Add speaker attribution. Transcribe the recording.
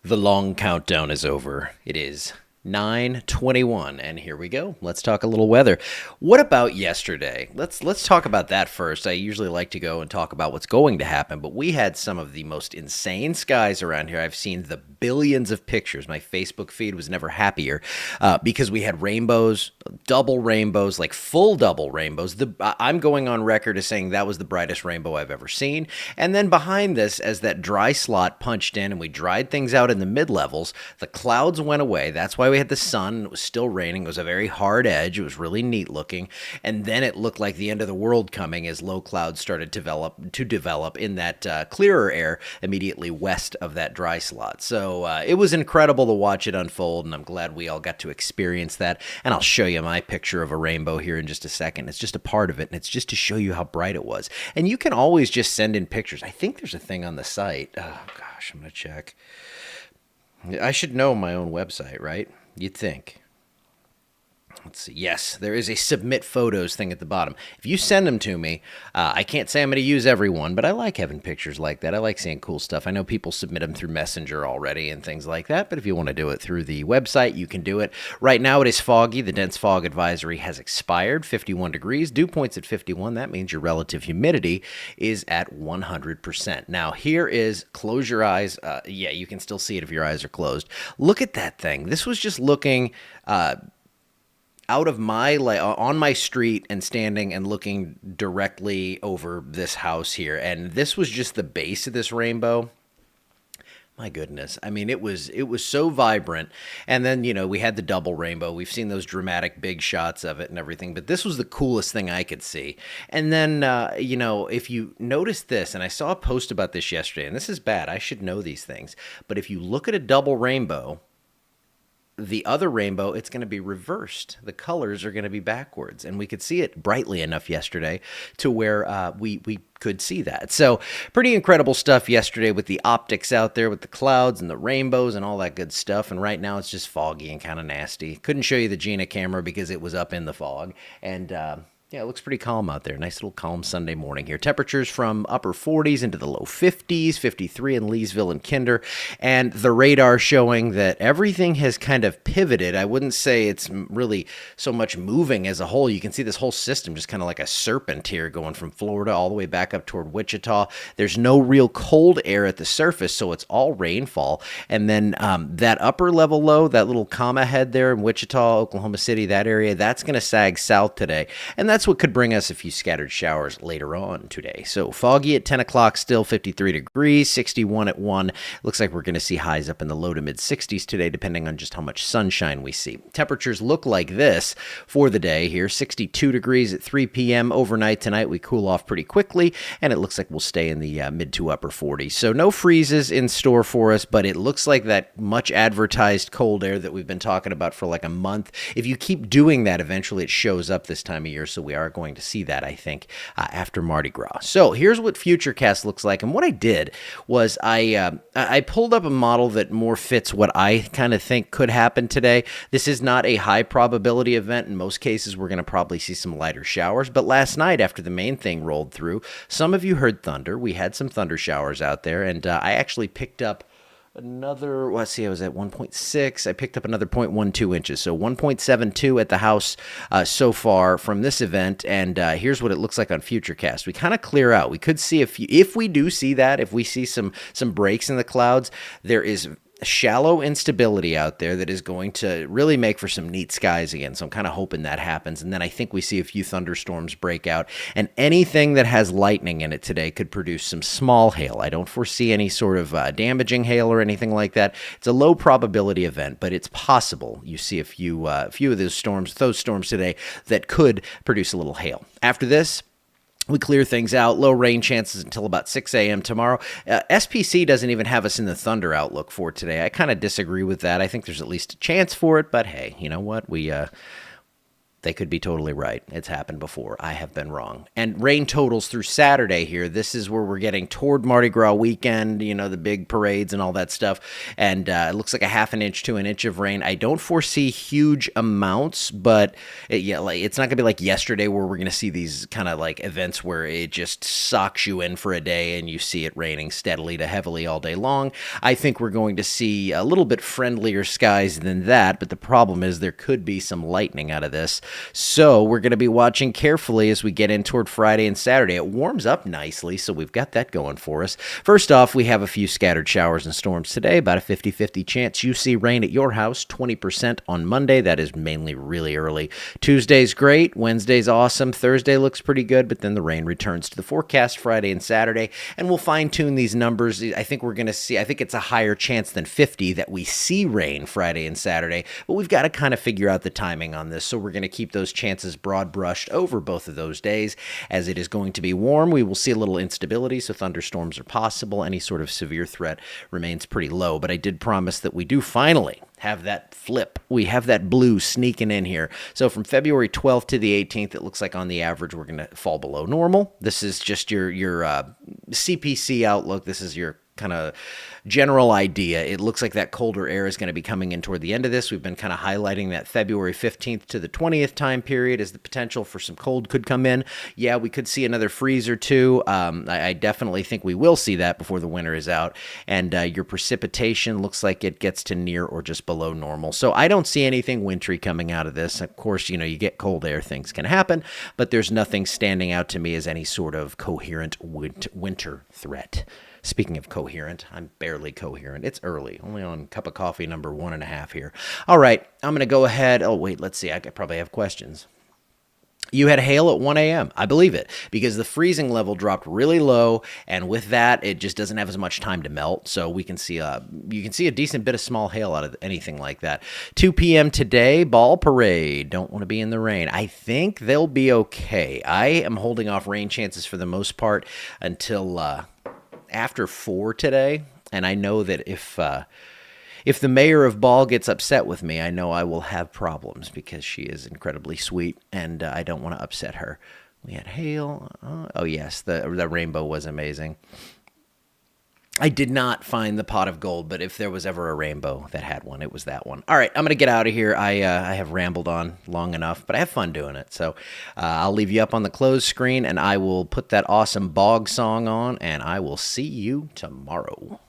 Speaker 1: The long countdown is over. It is 9:21, and here we go. Let's talk a little weather. What about yesterday? Let's talk about that first. I usually like to go and talk about what's going to happen, but we had some of the most insane skies around here. I've seen the billions of pictures. My Facebook feed was never happier because we had rainbows, double rainbows, like full double rainbows. I'm going on record as saying that was the brightest rainbow I've ever seen. And then behind this, as that dry slot punched in and we dried things out in the mid-levels, the clouds went away. That's why we had the sun. It was still raining. It was a very hard edge. It was really neat looking. And then it looked like the end of the world coming as low clouds started to develop in that clearer air immediately west of that dry slot. So it was incredible to watch it unfold, and I'm glad we all got to experience that. And I'll show you my picture of a rainbow here in just a second. It's just a part of it, and it's just to show you how bright it was. And you can always just send in pictures. I think there's a thing on the site. Oh, gosh, I'm going to check. I should know my own website, right? You'd think. Let's see. Yes, there is a submit photos thing at the bottom. If you send them to me, I can't say I'm going to use every one, but I like having pictures like that. I like seeing cool stuff. I know people submit them through Messenger already and things like that, but if you want to do it through the website, you can do it. Right now it is foggy. The dense fog advisory has expired, 51 degrees. Dew point's at 51. That means your relative humidity is at 100%. Now, here is, close your eyes. Yeah, you can still see it if your eyes are closed. Look at that thing. This was just looking out of my on my street and standing and looking directly over this house here, and this was just the base of this rainbow. My goodness. I mean, it was so vibrant. And then, we had the double rainbow. We've seen those dramatic big shots of it and everything, but this was the coolest thing I could see. And then, if you notice this, and I saw a post about this yesterday, and this is bad, I should know these things, but if you look at a double rainbow, the other rainbow, it's going to be reversed. The colors are going to be backwards. And we could see it brightly enough yesterday to where we could see that. So pretty incredible stuff yesterday with the optics out there with the clouds and the rainbows and all that good stuff. And right now it's just foggy and kind of nasty. Couldn't show you the Gina camera because it was up in the fog. And yeah, it looks pretty calm out there. Nice little calm Sunday morning here. Temperatures from upper 40s into the low 50s, 53 in Leesville and Kinder. And the radar showing that everything has kind of pivoted. I wouldn't say it's really so much moving as a whole. You can see this whole system just kind of like a serpent here going from Florida all the way back up toward Wichita. There's no real cold air at the surface, so it's all rainfall. And then that upper level low, that little comma head there in Wichita, Oklahoma City, that area, that's going to sag south today. And that's what could bring us a few scattered showers later on today. So foggy at 10 o'clock, still 53 degrees, 61 at 1. Looks like we're going to see highs up in the low to mid 60s today, depending on just how much sunshine we see. Temperatures look like this for the day here, 62 degrees at 3 p.m. Overnight tonight, we cool off pretty quickly, and it looks like we'll stay in the mid to upper 40s. So no freezes in store for us, but it looks like that much advertised cold air that we've been talking about for like a month. If you keep doing that, eventually it shows up this time of year, so we are going to see that, I think, after Mardi Gras. So here's what Futurecast looks like. And what I did was I pulled up a model that more fits what I kind of think could happen today. This is not a high probability event. In most cases, we're going to probably see some lighter showers. But last night, after the main thing rolled through, some of you heard thunder. We had some thunder showers out there. And I actually picked up another, let's see, I was at 1.6. I picked up another 0.12 inches. So 1.72 at the house so far from this event. And here's what it looks like on Futurecast. We kind of clear out. We could see if we do see that, if we see some breaks in the clouds, there is shallow instability out there that is going to really make for some neat skies again. So I'm kind of hoping that happens. And then I think we see a few thunderstorms break out, and anything that has lightning in it today could produce some small hail. I don't foresee any sort of damaging hail or anything like that. It's a low probability event, but it's possible you see a few of those storms today that could produce a little hail. After this, we clear things out. Low rain chances until about 6 a.m. tomorrow. SPC doesn't even have us in the thunder outlook for today. I kind of disagree with that. I think there's at least a chance for it, but hey, you know what? They could be totally right. It's happened before. I have been wrong. And rain totals through Saturday here. This is where we're getting toward Mardi Gras weekend, the big parades and all that stuff. And it looks like a half an inch to an inch of rain. I don't foresee huge amounts, but it's not going to be like yesterday where we're going to see these kind of like events where it just socks you in for a day and you see it raining steadily to heavily all day long. I think we're going to see a little bit friendlier skies than that, but the problem is there could be some lightning out of this. So we're going to be watching carefully as we get in toward Friday and Saturday. It warms up nicely, so we've got that going for us. First off, we have a few scattered showers and storms today, about a 50-50 chance you see rain at your house, 20% on Monday. That is mainly really early. Tuesday's great. Wednesday's awesome. Thursday looks pretty good, but then the rain returns to the forecast Friday and Saturday, and we'll fine-tune these numbers. I think it's a higher chance than 50 that we see rain Friday and Saturday, but we've got to kind of figure out the timing on this, so we're going to keep those chances broad brushed over both of those days. As it is going to be warm, we will see a little instability, so thunderstorms are possible. Any sort of severe threat remains pretty low, but I did promise that we do finally have that flip. We have that blue sneaking in here. So from February 12th to the 18th, it looks like on the average we're going to fall below normal. This is just your CPC outlook. This is your kind of general idea. It looks like that colder air is going to be coming in toward the end of this. We've been kind of highlighting that February 15th to the 20th time period as the potential for some cold could come in. Yeah, we could see another freeze or two. I definitely think we will see that before the winter is out. And your precipitation looks like it gets to near or just below normal. So I don't see anything wintry coming out of this. Of course, you get cold air, things can happen, but there's nothing standing out to me as any sort of coherent winter threat. Speaking of coherent, I'm barely coherent. It's early, only on cup of coffee number 1.5 here. All right, I'm going to go ahead. Oh, wait, let's see. I could probably have questions. You had hail at 1 a.m. I believe it, because the freezing level dropped really low, and with that, it just doesn't have as much time to melt. So you can see a decent bit of small hail out of anything like that. 2 p.m. today, ball parade. Don't want to be in the rain. I think they'll be okay. I am holding off rain chances for the most part until after 4 today, and I know that if the mayor of Ball gets upset with me, I know I will have problems because she is incredibly sweet, and I don't want to upset her. We had hail. Oh, yes, the rainbow was amazing. I did not find the pot of gold, but if there was ever a rainbow that had one, it was that one. All right, I'm going to get out of here. I have rambled on long enough, but I have fun doing it. So I'll leave you up on the closed screen, and I will put that awesome bog song on, and I will see you tomorrow.